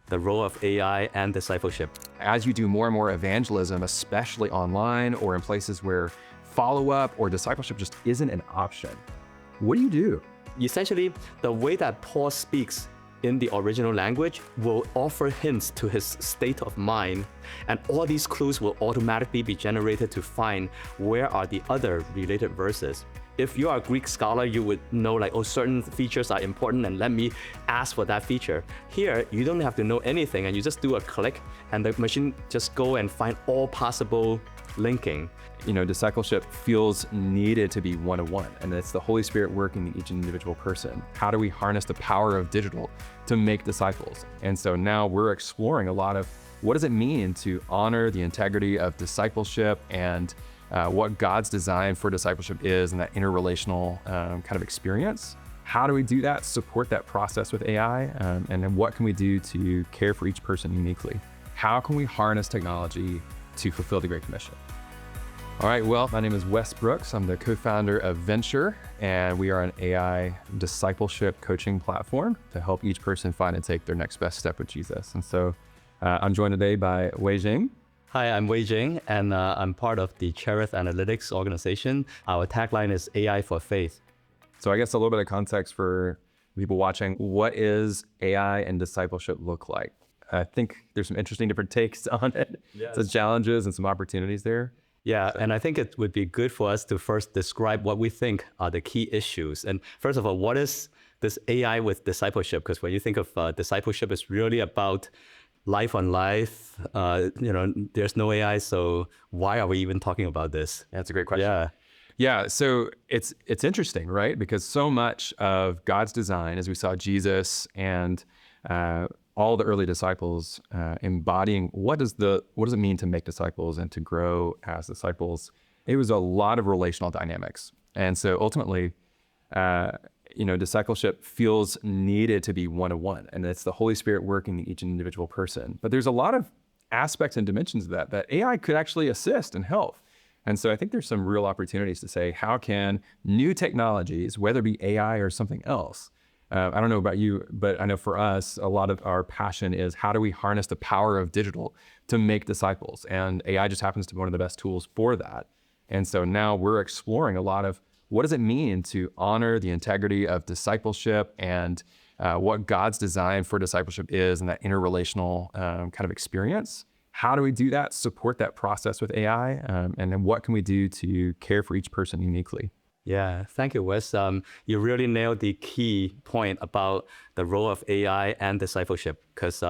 the role of AI and discipleship. As you do more and more evangelism, especially online or in places where follow-up or discipleship just isn't an option, what do you do? Essentially, the way that Paul speaks in the original language will offer hints to his state of mind, and all these clues will automatically be generated to find where are the other related verses. If you are a Greek scholar, you would know like, oh, certain features are important and let me ask for that feature. Here, you don't have to know anything and you just do a click and the machine just go and find all possible linking. Discipleship feels needed to be one-on-one, and it's the Holy Spirit working in each individual person. How do we harness the power of digital to make disciples? And so now we're exploring a lot of what does it mean to honor the integrity of discipleship and what God's design for discipleship is and that interrelational kind of experience. How do we do that, support that process with AI, and then what can we do to care for each person uniquely? How can we harness technology to fulfill the Great Commission? All right, well, my name is Wes Brooks. I'm the co-founder of Venture, and we are an AI discipleship coaching platform to help each person find and take their next best step with Jesus. And so I'm joined today by Wei-Jing. Hi, I'm Wei-Jing, and I'm part of the Cherith Analytics organization. Our tagline is AI for Faith. So I guess a little bit of context for people watching. What is AI and discipleship look like? I think there's some interesting different takes on it. Yes. Some challenges and some opportunities there. Yeah, and I think it would be good for us to first describe what we think are the key issues. And first of all, what is this AI with discipleship? Because when you think of discipleship, it's really about life on life. There's no AI, so why are we even talking about this? That's a great question. Yeah, so it's interesting, right? Because so much of God's design, as we saw Jesus and all the early disciples embodying what does it mean to make disciples and to grow as disciples, it was a lot of relational dynamics. And so ultimately, discipleship feels needed to be one-on-one, and it's the Holy Spirit working in each individual person. But there's a lot of aspects and dimensions of that AI could actually assist and help. And so I think there's some real opportunities to say, how can new technologies, whether it be AI or something else, I don't know about you, but I know for us, a lot of our passion is how do we harness the power of digital to make disciples? And AI just happens to be one of the best tools for that. And so now we're exploring a lot of what does it mean to honor the integrity of discipleship and what God's design for discipleship is and that interrelational kind of experience. How do we do that, support that process with AI, and then what can we do to care for each person uniquely? Yeah, thank you, Wes. You really nailed the key point about the role of AI and discipleship, because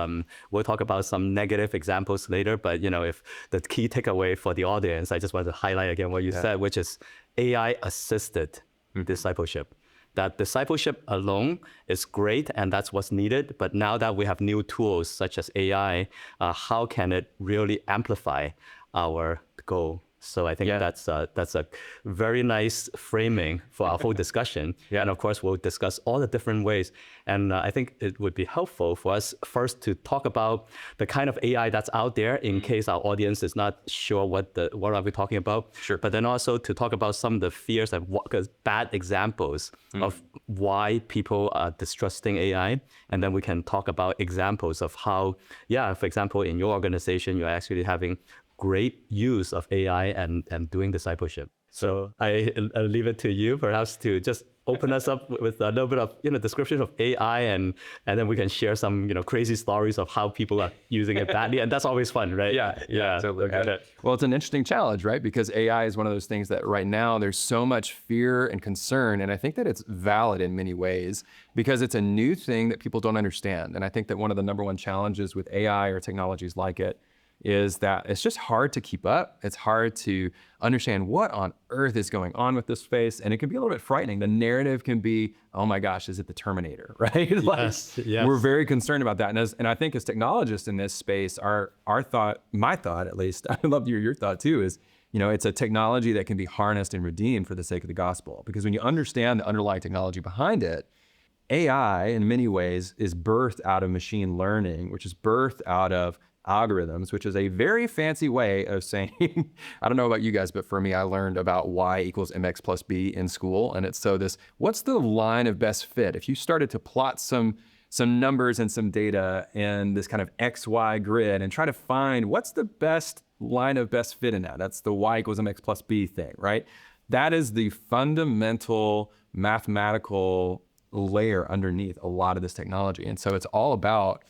we'll talk about some negative examples later. But if the key takeaway for the audience, I just want to highlight again what you said, which is AI assisted discipleship. That discipleship alone is great, and that's what's needed. But now that we have new tools such as AI, how can it really amplify our goal? So I think that's a very nice framing for our whole discussion. And of course, we'll discuss all the different ways. And I think it would be helpful for us first to talk about the kind of AI that's out there in case our audience is not sure what are we talking about. Sure. But then also to talk about some of the fears and bad examples of why people are distrusting AI. And then we can talk about examples of how, for example, in your organization, you're actually having great use of AI and doing discipleship. So I'll leave it to you perhaps to just open us up with a little bit of description of AI, and then we can share some crazy stories of how people are using it badly, and that's always fun, right? Yeah. Totally. Well, it's an interesting challenge, right? Because AI is one of those things that right now there's so much fear and concern, and I think that it's valid in many ways because it's a new thing that people don't understand. And I think that one of the number one challenges with AI or technologies like it is that it's just hard to keep up. It's hard to understand what on earth is going on with this space. And it can be a little bit frightening. The narrative can be, oh my gosh, is it the Terminator, right? Yes. We're very concerned about that. And I think as technologists in this space, our thought, my thought at least, I'd love to hear your thought too, is, it's a technology that can be harnessed and redeemed for the sake of the gospel. Because when you understand the underlying technology behind it, AI in many ways is birthed out of machine learning, which is birthed out of algorithms, which is a very fancy way of saying, I don't know about you guys, but for me, I learned about y equals mx plus b in school. And it's what's the line of best fit? If you started to plot some some numbers and some data in this kind of XY grid and try to find what's the best line of best fit in that. That's the y equals mx plus b thing, right? That is the fundamental mathematical layer underneath a lot of this technology. And so it's all about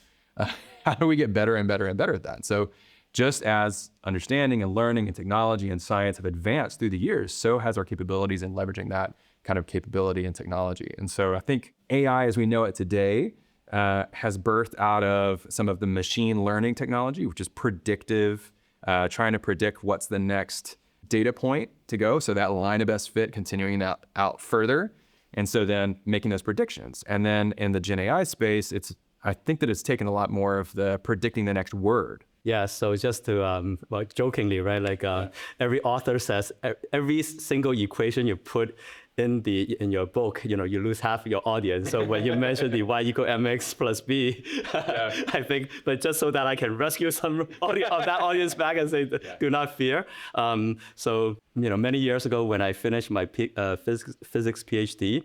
how do we get better and better and better at that? So just as understanding and learning and technology and science have advanced through the years, so has our capabilities in leveraging that kind of capability and technology. And so I think AI as we know it today has birthed out of some of the machine learning technology, which is predictive, trying to predict what's the next data point to go. So that line of best fit, continuing that out further. And so then making those predictions. And then in the Gen AI space, I think that it's taken a lot more of the predicting the next word. Yeah, so just to, well, jokingly, right? Like every author says, every single equation you put in your book, you lose half your audience. So when you mention the y equal mx plus b, I think, but just so that I can rescue some of that audience back and say, do not fear. So many years ago when I finished my physics PhD,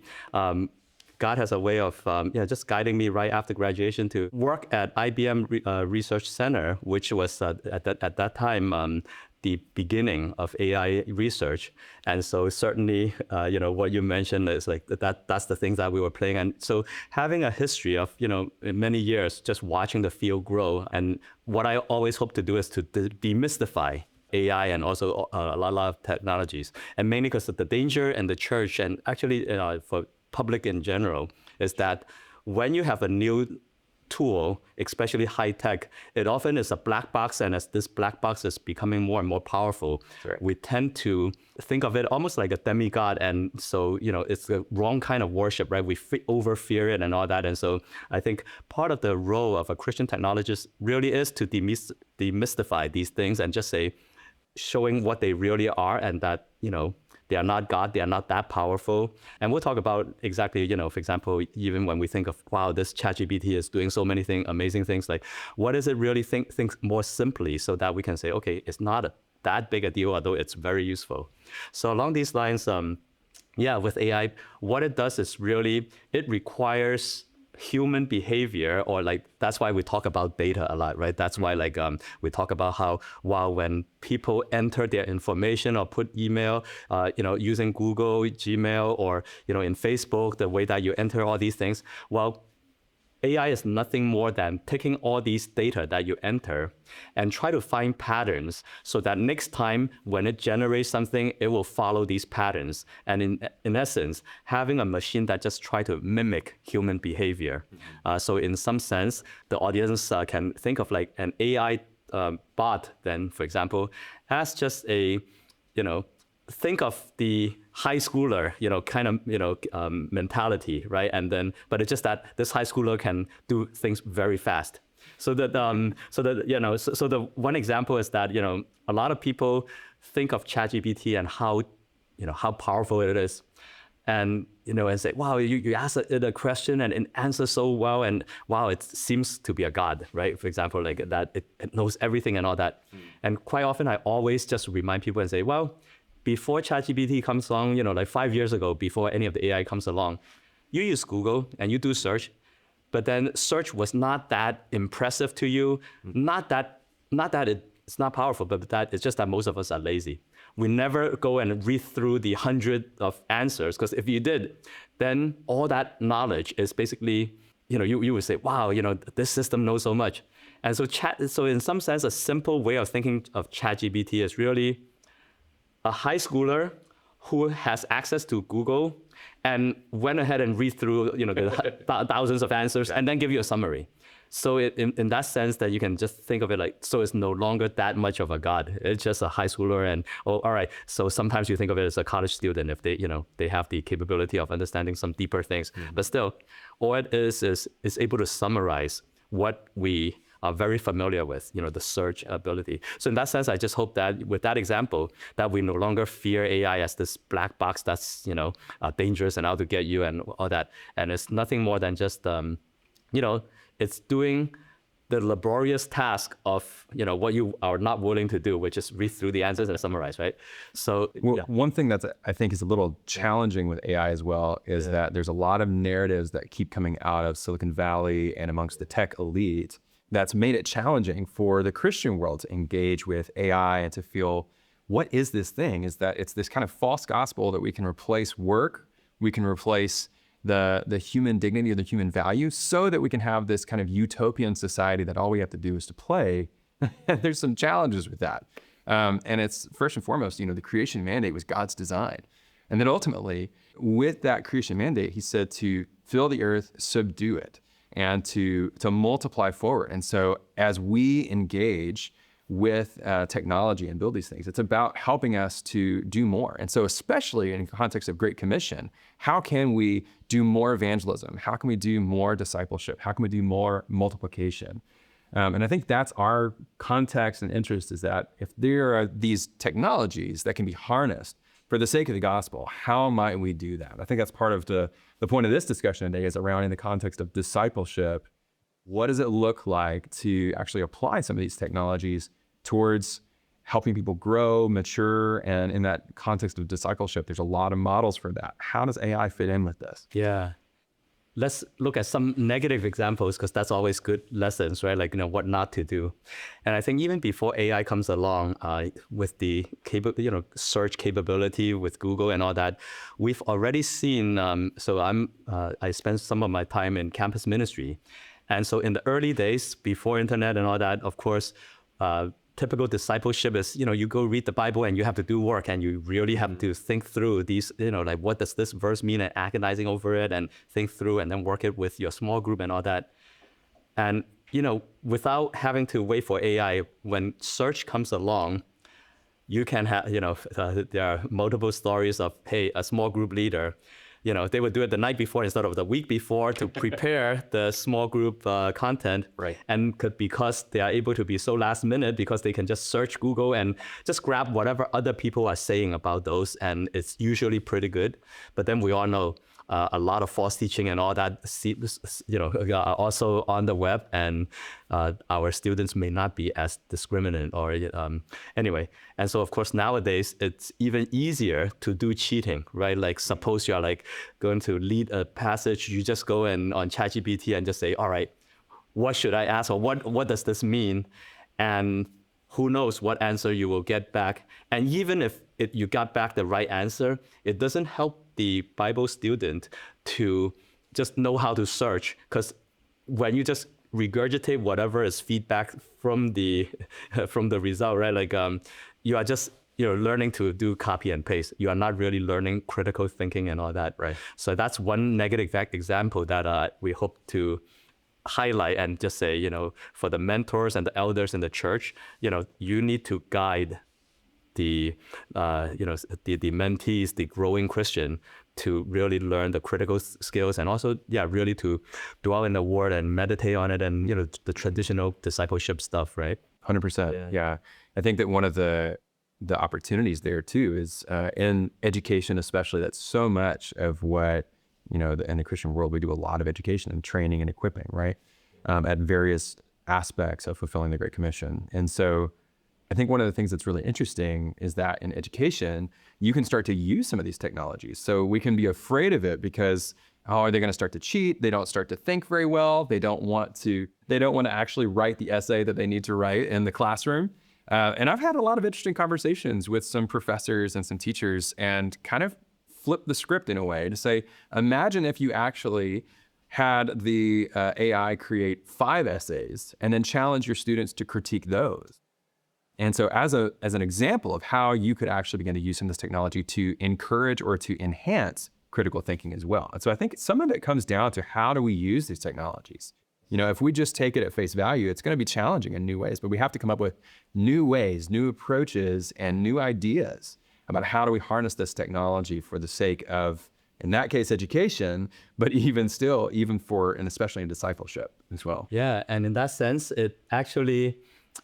God has a way of just guiding me right after graduation to work at IBM Research Center, which was at that time the beginning of AI research. And so certainly, what you mentioned is like that's the things that we were playing. And so having a history of, many years just watching the field grow. And what I always hope to do is to demystify AI and also a lot of technologies. And mainly because of the danger and the church and actually for public in general is that when you have a new tool, especially high tech, it often is a black box. And as this black box is becoming more and more powerful, we tend to think of it almost like a demigod. And so, it's the wrong kind of worship, right? We over fear it and all that. And so I think part of the role of a Christian technologist really is to demystify these things and just say, showing what they really are and that, they are not God, they are not that powerful. And we'll talk about exactly, for example, even when we think of, wow, this ChatGPT is doing so many amazing things, like what does it really think more simply so that we can say, okay, it's not that big a deal, although it's very useful. So along these lines, with AI, what it does is really, it requires human behavior, or like that's why we talk about data a lot, right? That's why we talk about how when people enter their information or put email, using Google, Gmail, or in Facebook, the way that you enter all these things, AI is nothing more than taking all these data that you enter and try to find patterns so that next time when it generates something, it will follow these patterns. And in essence, having a machine that just try to mimic human behavior. So in some sense, the audience can think of like an AI bot then, for example, as just a, think of the high schooler, mentality, right? And then, but it's just that this high schooler can do things very fast. So that, so the one example is that, a lot of people think of ChatGPT and how powerful it is. And, and say, wow, you ask it a question and it answers so well. And wow, it seems to be a god, right? For example, like that, it knows everything and all that. And quite often I always just remind people and say, well, before ChatGPT comes along, like 5 years ago, before any of the AI comes along, you use Google and you do search, but then search was not that impressive to you. Not that it's not powerful, but that it's just that most of us are lazy. We never go and read through the 100 of answers, because if you did, then all that knowledge is basically, you would say, wow, this system knows so much. And so in some sense, a simple way of thinking of ChatGPT is really a high schooler who has access to Google and went ahead and read through the thousands of answers and then give you a summary. So in that sense, that you can just think of it like, so it's no longer that much of a god. It's just a high schooler, and all right. So sometimes you think of it as a college student if they they have the capability of understanding some deeper things. But still, all it is able to summarize what we are very familiar with, the search ability. So in that sense, I just hope that with that example, that we no longer fear AI as this black box that's, dangerous and out to get you and all that. And it's nothing more than just, it's doing the laborious task of, what you are not willing to do, which is read through the answers and summarize, right? So Well, yeah. one thing that I think is a little challenging with AI as well is that there's a lot of narratives that keep coming out of Silicon Valley and amongst the tech elite that's made it challenging for the Christian world to engage with AI and to feel, what is this thing? Is that it's this kind of false gospel that we can replace work, we can replace the human dignity or the human value so that we can have this kind of utopian society that all we have to do is to play. There's some challenges with that. And it's first and foremost, the creation mandate was God's design. And then ultimately, with that creation mandate, he said to fill the earth, subdue it, and to multiply forward. And so as we engage with technology and build these things, it's about helping us to do more. And so especially in the context of Great Commission, how can we do more evangelism? How can we do more discipleship? How can we do more multiplication? And I think that's our context and interest, is that if there are these technologies that can be harnessed for the sake of the gospel, how might we do that? I think that's part of the point of this discussion today, is around in the context of discipleship. What does it look like to actually apply some of these technologies towards helping people grow, mature? And in that context of discipleship, there's a lot of models for that. How does AI fit in with this? Yeah. Let's look at some negative examples, because that's always good lessons, right? Like, what not to do. And I think even before AI comes along, with the search capability with Google and all that, we've already seen. I spent some of my time in campus ministry, and so in the early days before internet and all that, of course, typical discipleship is, you go read the Bible and you have to do work, and you really have to think through these, like, what does this verse mean, and agonizing over it and think through and then work it with your small group and all that. And, without having to wait for AI, when search comes along, you can have, there are multiple stories of, hey, a small group leader, they would do it the night before instead of the week before to prepare the small group content. Right. And because they are able to be so last minute, because they can just search Google and just grab whatever other people are saying about those, and it's usually pretty good. But then we all know a lot of false teaching and all that, are also on the web, and our students may not be as discriminant or anyway. And so, of course, nowadays it's even easier to do cheating, right? Like, suppose you're like going to lead a passage, you just go in on ChatGPT and just say, all right, what should I ask, or what does this mean? And who knows what answer you will get back. And even if you got back the right answer, it doesn't help the Bible student to just know how to search, because when you just regurgitate whatever is feedback from the result, right? Like, you are just learning to do copy and paste. You are not really learning critical thinking and all that. Right. So that's one negative example that we hope to highlight and just say, for the mentors and the elders in the church, you need to guide the mentees, the growing Christian, to really learn the critical skills, and also, really to dwell in the word and meditate on it, and the traditional discipleship stuff, right? 100%. Yeah. I think that one of the opportunities there too is in education, especially, that's so much of what, in the Christian world, we do a lot of education and training and equipping, right? At various aspects of fulfilling the Great Commission. And so I think one of the things that's really interesting is that in education, you can start to use some of these technologies. So we can be afraid of it because, are they going to start to cheat? They don't start to think very well. They don't want to actually write the essay that they need to write in the classroom. And I've had a lot of interesting conversations with some professors and some teachers, and kind of flip the script in a way to say, imagine if you actually had the AI create 5 essays and then challenge your students to critique those. And so as an example of how you could actually begin to use some of this technology to encourage or to enhance critical thinking as well. And so I think some of it comes down to, how do we use these technologies? If we just take it at face value, it's going to be challenging in new ways, but we have to come up with new ways, new approaches, and new ideas about how do we harness this technology for the sake of, in that case, education, but even for, and especially in discipleship as well. Yeah, and in that sense, it actually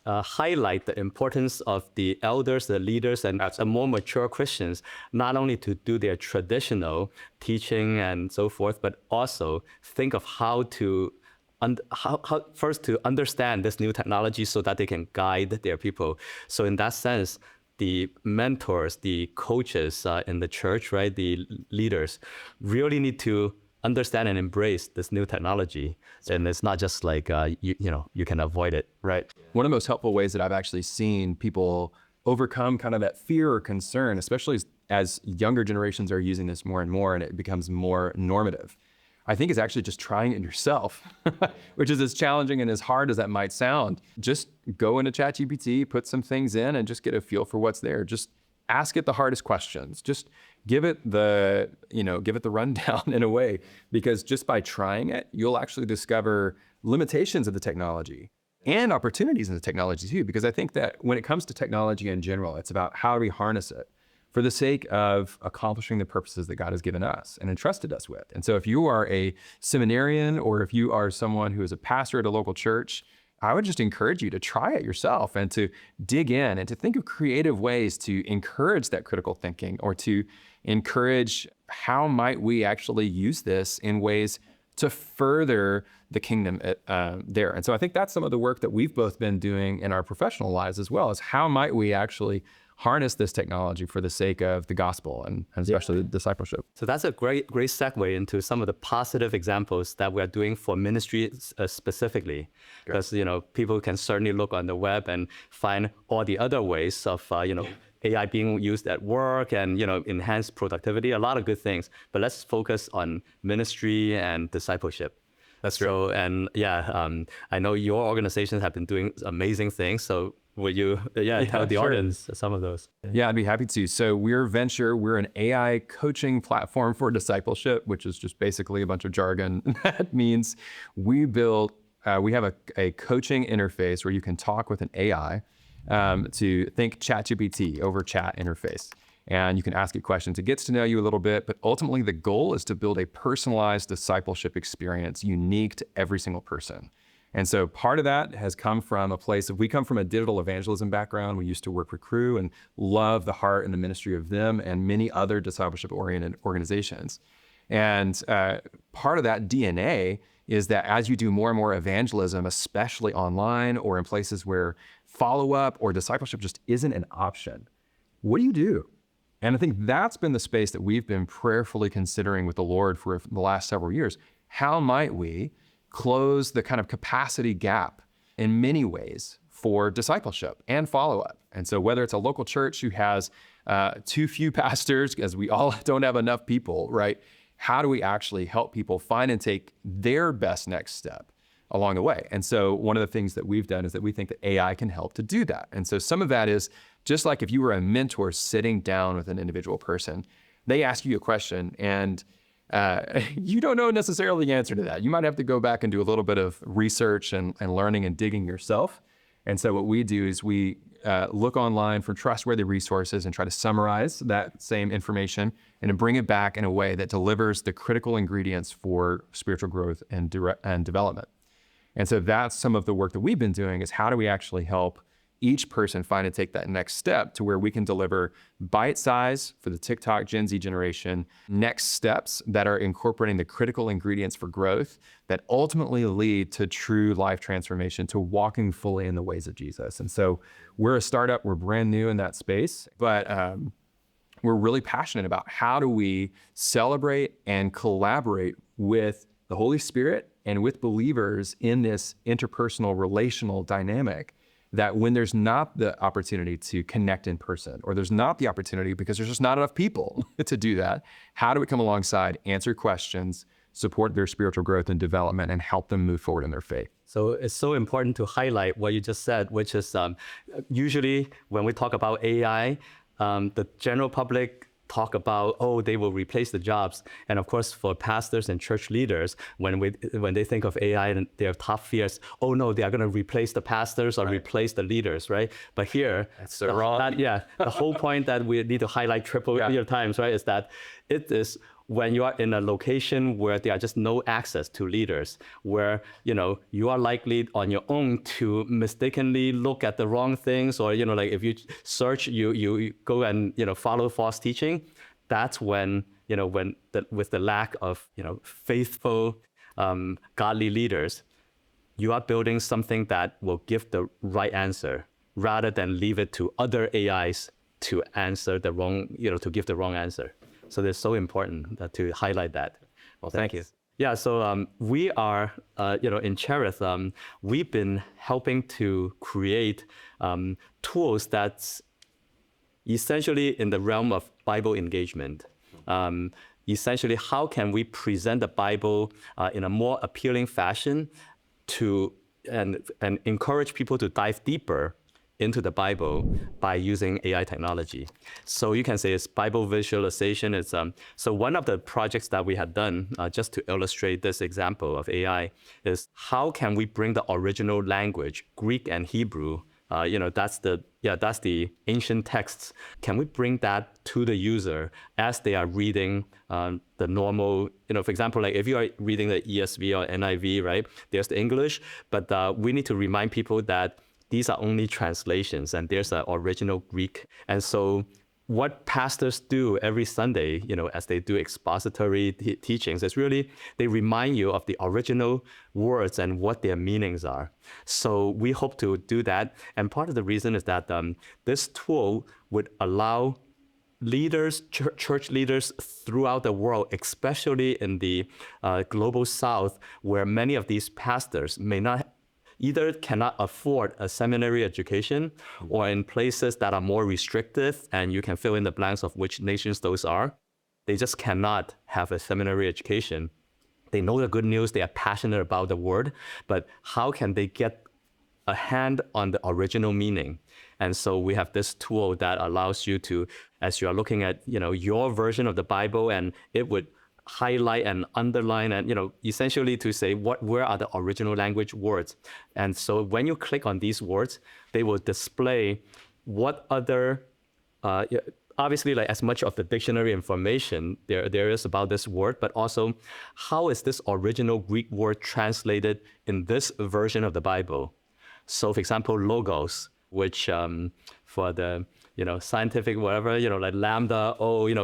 highlight the importance of the elders, the leaders, and the more mature Christians, not only to do their traditional teaching and so forth, but also think of how to first to understand this new technology so that they can guide their people. So in that sense, the mentors, the coaches in the church, right, the leaders, really need to understand and embrace this new technology. And it's not just like you can avoid it. Right. One of the most helpful ways that I've actually seen people overcome kind of that fear or concern, especially as younger generations are using this more and more and it becomes more normative, I think is actually just trying it yourself, which is as challenging and as hard as that might sound. Just go into ChatGPT, put some things in and just get a feel for what's there. Just ask it the hardest questions. Just give it the rundown in a way, because just by trying it, you'll actually discover limitations of the technology and opportunities in the technology too. Because I think that when it comes to technology in general, it's about how do we harness it for the sake of accomplishing the purposes that God has given us and entrusted us with. And so if you are a seminarian or if you are someone who is a pastor at a local church, I would just encourage you to try it yourself and to dig in and to think of creative ways to encourage that critical thinking, or to encourage how might we actually use this in ways to further the kingdom there. And so I think that's some of the work that we've both been doing in our professional lives as well, is how might we actually harness this technology for the sake of the gospel and especially the discipleship. So that's a great segue into some of the positive examples that we're doing for ministry specifically, because people can certainly look on the web and find all the other ways of AI being used at work and enhance productivity, a lot of good things. But let's focus on ministry and discipleship. That's true. So, and I know your organizations have been doing amazing things. So will you tell the audience some of those? Yeah, I'd be happy to. So we're an AI coaching platform for discipleship, which is just basically a bunch of jargon. That means we have a coaching interface where you can talk with an AI to think ChatGPT over chat interface. And you can ask it questions. It gets to know you a little bit, but ultimately the goal is to build a personalized discipleship experience unique to every single person. And so part of that has come from a place of, we come from a digital evangelism background. We used to work with Crew and love the heart and the ministry of them and many other discipleship-oriented organizations. And part of that DNA is that as you do more and more evangelism, especially online or in places where follow-up or discipleship just isn't an option, what do you do? And I think that's been the space that we've been prayerfully considering with the Lord for the last several years. How might we close the kind of capacity gap in many ways for discipleship and follow-up? And so whether it's a local church who has too few pastors, because we all don't have enough people, right? How do we actually help people find and take their best next step along the way? And so one of the things that we've done is that we think that AI can help to do that. And so some of that is just like if you were a mentor sitting down with an individual person, they ask you a question and you don't know necessarily the answer to that. You might have to go back and do a little bit of research and learning and digging yourself. And so what we do is we look online for trustworthy resources and try to summarize that same information and to bring it back in a way that delivers the critical ingredients for spiritual growth and development. And so that's some of the work that we've been doing, is how do we actually help each person find and take that next step to where we can deliver bite size for the TikTok Gen Z generation, next steps that are incorporating the critical ingredients for growth that ultimately lead to true life transformation, to walking fully in the ways of Jesus. And so we're a startup, we're brand new in that space, but we're really passionate about how do we celebrate and collaborate with the Holy Spirit and with believers in this interpersonal relational dynamic, that when there's not the opportunity to connect in person, or there's not the opportunity because there's just not enough people to do that, how do we come alongside, answer questions, support their spiritual growth and development, and help them move forward in their faith? So it's so important to highlight what you just said, which is usually when we talk about AI, the general public talk about, oh, they will replace the jobs. And of course, for pastors and church leaders, when they think of AI, and their top fears, oh no, they are going to replace the pastors or replace the leaders, right? But here, that's so wrong. The whole point that we need to highlight triple times, right, is that it is when you are in a location where there are just no access to leaders, where you are likely on your own to mistakenly look at the wrong things, or like if you search, you go and follow false teaching. That's when with the lack of faithful, godly leaders, you are building something that will give the right answer rather than leave it to other AIs to answer the wrong, to give the wrong answer. So it's so important to highlight that. Well, thank you. Yeah, so we are, in Cherith, we've been helping to create tools that's essentially in the realm of Bible engagement. Essentially, how can we present the Bible in a more appealing fashion to and encourage people to dive deeper into the Bible by using AI technology. So you can say it's Bible visualization. It's so one of the projects that we had done, just to illustrate this example of AI, is how can we bring the original language, Greek and Hebrew, that's the ancient texts. Can we bring that to the user as they are reading the normal, for example, like if you are reading the ESV or NIV, right? There's the English, but we need to remind people that these are only translations and there's an original Greek. And so what pastors do every Sunday, as they do expository teachings, is really they remind you of the original words and what their meanings are. So we hope to do that. And part of the reason is that this tool would allow leaders, church leaders throughout the world, especially in the global South, where many of these pastors may not either cannot afford a seminary education, or in places that are more restrictive, and you can fill in the blanks of which nations those are. They just cannot have a seminary education. They know the good news, they are passionate about the word, but how can they get a hand on the original meaning? And so we have this tool that allows you to, as you are looking at, your version of the Bible, and it would highlight and underline and essentially to say where are the original language words. And so when you click on these words, they will display what other obviously like as much of the dictionary information there is about this word, but also how is this original Greek word translated in this version of the Bible. So for example, logos, which for the scientific whatever, like lambda,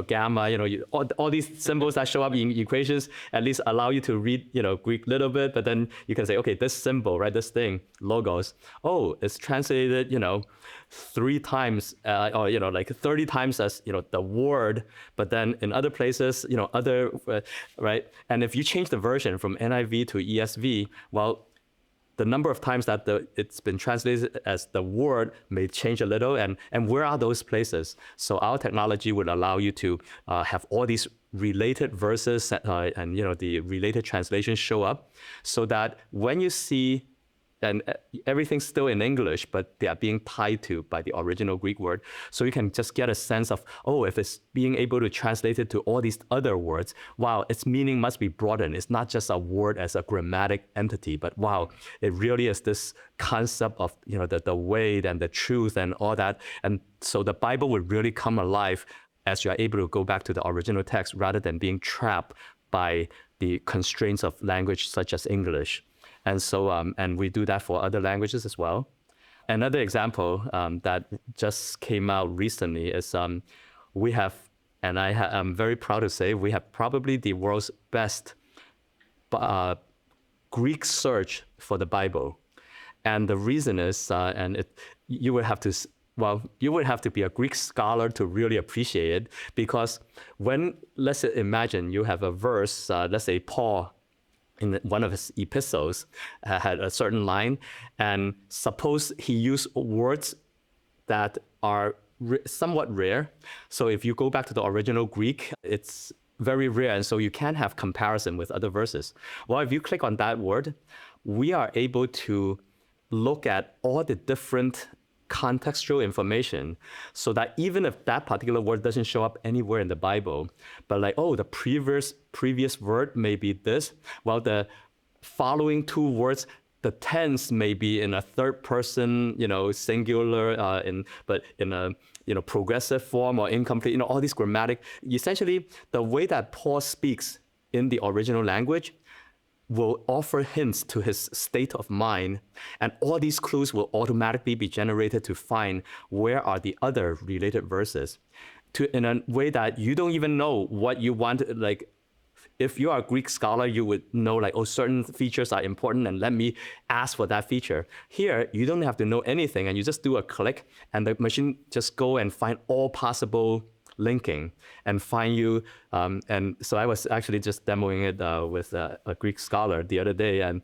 gamma, all these symbols that show up in equations at least allow you to read, Greek a little bit, but then you can say, okay, this symbol, right, this thing, logos, it's translated, 3 times, or, like 30 times as, the word, but then in other places, other, right? And if you change the version from NIV to ESV, well, the number of times that it's been translated as the word may change a little, and where are those places? So our technology would allow you to have all these related verses and the related translations show up, so that when you see, and everything's still in English, but they are being tied to by the original Greek word. So you can just get a sense of, if it's being able to translate it to all these other words, wow, its meaning must be broadened. It's not just a word as a grammatic entity, but wow, it really is this concept of, the weight and the truth and all that. And so the Bible would really come alive as you're able to go back to the original text rather than being trapped by the constraints of language such as English. And so, and we do that for other languages as well. Another example that just came out recently is we have, and I'm very proud to say, we have probably the world's best Greek search for the Bible. And the reason is, you would have to be a Greek scholar to really appreciate it, because when, let's say, imagine you have a verse, let's say Paul, in one of his epistles, had a certain line, and suppose he used words that are somewhat rare. So if you go back to the original Greek, it's very rare, and so you can't have comparison with other verses. Well, if you click on that word, we are able to look at all the different contextual information, so that even if that particular word doesn't show up anywhere in the Bible, but like, the previous word may be this, well, the following 2 words, the tense may be in a third person, singular, but in a progressive form or incomplete, all these grammatic. Essentially, the way that Paul speaks in the original language will offer hints to his state of mind, and all these clues will automatically be generated to find where are the other related verses, in a way that you don't even know what you want. Like, if you are a Greek scholar, you would know like, oh, certain features are important and let me ask for that feature. Here, you don't have to know anything and you just do a click and the machine just go and find all possible linking and find you. And so I was actually just demoing it with a Greek scholar the other day, and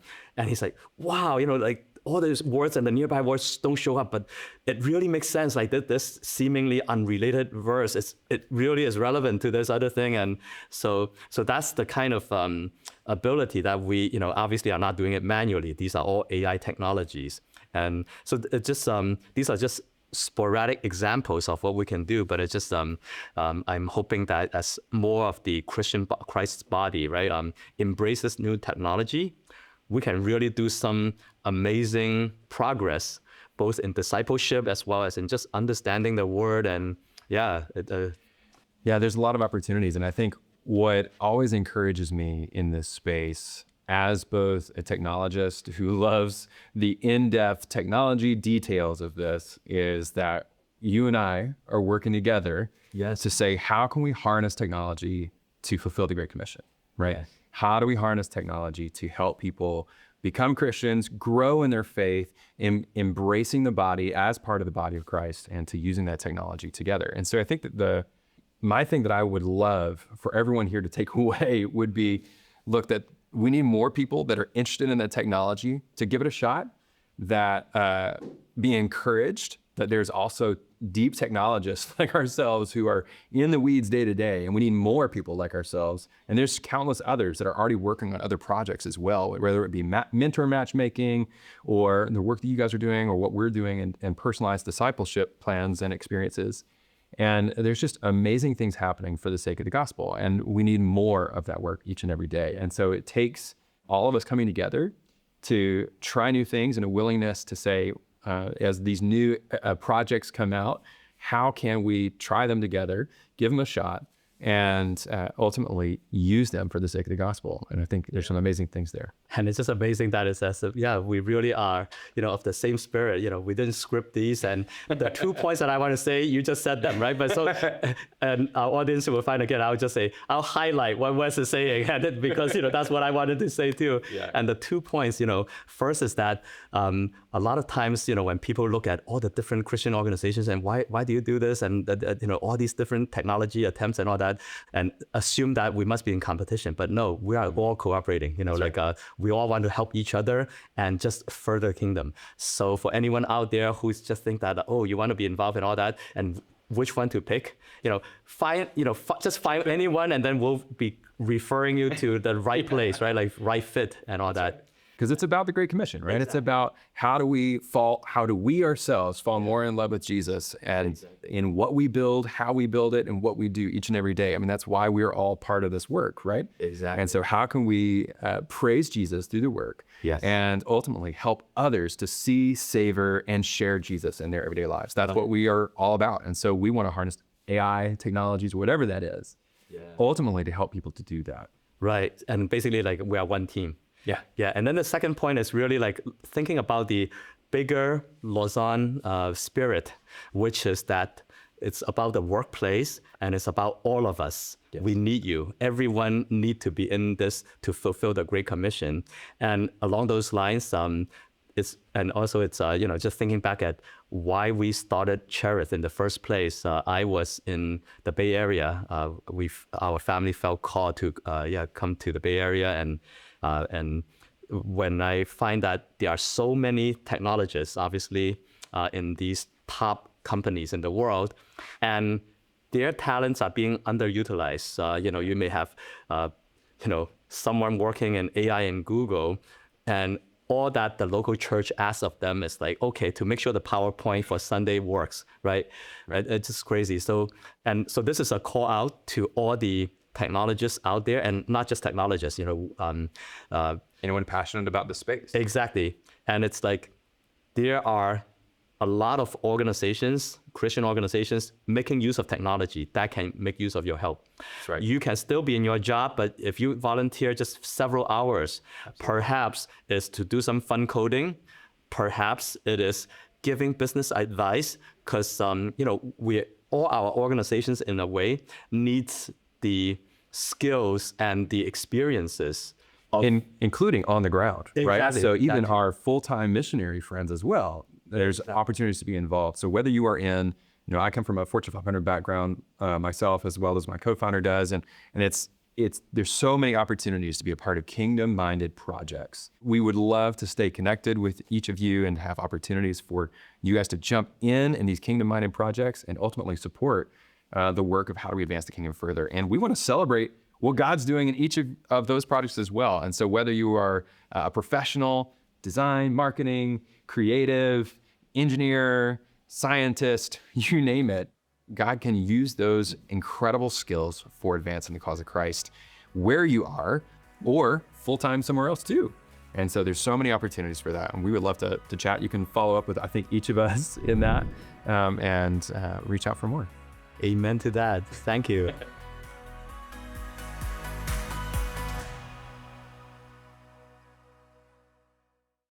he's like, wow, like all those words and the nearby words don't show up, but it really makes sense. Like this seemingly unrelated verse, it really is relevant to this other thing. And so that's the kind of ability that we, obviously are not doing it manually. These are all AI technologies. And so it just, these are just sporadic examples of what we can do, but it's just I'm hoping that as more of the Christ's body, right, embraces new technology, we can really do some amazing progress, both in discipleship as well as in just understanding the word. And yeah, there's a lot of opportunities. And I think what always encourages me in this space, as both a technologist who loves the in-depth technology details of this, is that you and I are working together to say, how can we harness technology to fulfill the Great Commission, right? Yes. How do we harness technology to help people become Christians, grow in their faith, embracing the body as part of the body of Christ, and to using that technology together? And so I think that my thing that I would love for everyone here to take away would be, look, that we need more people that are interested in that technology to give it a shot, that be encouraged that there's also deep technologists like ourselves who are in the weeds day to day, and we need more people like ourselves. And there's countless others that are already working on other projects as well, whether it be mentor matchmaking or the work that you guys are doing or what we're doing and personalized discipleship plans and experiences. And there's just amazing things happening for the sake of the gospel. And we need more of that work each and every day. And so it takes all of us coming together to try new things and a willingness to say, as these new projects come out, how can we try them together, give them a shot, and ultimately use them for the sake of the gospel? And I think there's some amazing things there. And it's just amazing that it's as if, we really are, of the same spirit. We didn't script these, and the 2 points that I want to say, you just said them, right? But so, and our audience will find again, I'll just say, I'll highlight what Wes is saying, and because, that's what I wanted to say too. Yeah. And the 2 points, first is that a lot of times, when people look at all the different Christian organizations and why do you do this, and all these different technology attempts and all that, and assume that we must be in competition. But no, we are all cooperating. We all want to help each other and just further kingdom. So for anyone out there who's just think that, oh, you want to be involved in all that and which one to pick, just find anyone, and then we'll be referring you to the right place, right? Like right fit and all that. Because it's about the Great Commission, right? Exactly. It's about how do we ourselves fall more in love with Jesus, and in what we build, how we build it, and what we do each and every day. I mean, that's why we're all part of this work, right? Exactly. And so how can we praise Jesus through the work, and ultimately help others to see, savor, and share Jesus in their everyday lives? That's what we are all about. And so we want to harness AI technologies, whatever that is, ultimately to help people to do that. Right. And basically, like, we are one team. Yeah. And then the second point is really like thinking about the bigger Lausanne spirit, which is that it's about the workplace and it's about all of us. Yes. We need you. Everyone need to be in this to fulfill the Great Commission. And along those lines, it's just thinking back at why we started Cherith in the first place. I was in the Bay Area. Our family felt called to come to the Bay Area, and when I find that there are so many technologists, obviously, in these top companies in the world, and their talents are being underutilized. You may have, someone working in AI in Google, and all that the local church asks of them is like, okay, to make sure the PowerPoint for Sunday works, right? It's just crazy. So this is a call out to all the technologists out there, and not just technologists, anyone passionate about the space. Exactly. And it's like, there are a lot of organizations, Christian organizations, making use of technology that can make use of your help. That's right. You can still be in your job, but if you volunteer just several hours, perhaps it's to do some fun coding, perhaps it is giving business advice, because all our organizations in a way needs the skills and the experiences. Including on the ground, right? Exactly, So even exactly. our full-time missionary friends as well, there's opportunities to be involved. So whether you are in, I come from a Fortune 500 background myself, as well as my co-founder does, and there's so many opportunities to be a part of kingdom-minded projects. We would love to stay connected with each of you and have opportunities for you guys to jump in these kingdom-minded projects and ultimately support the work of how do we advance the kingdom further. And we want to celebrate what God's doing in each of those projects as well. And so whether you are a professional, design, marketing, creative, engineer, scientist, you name it, God can use those incredible skills for advancing the cause of Christ where you are, or full-time somewhere else too. And so there's so many opportunities for that. And we would love to chat. You can follow up with, I think, each of us in that and reach out for more. Amen to that. Thank you.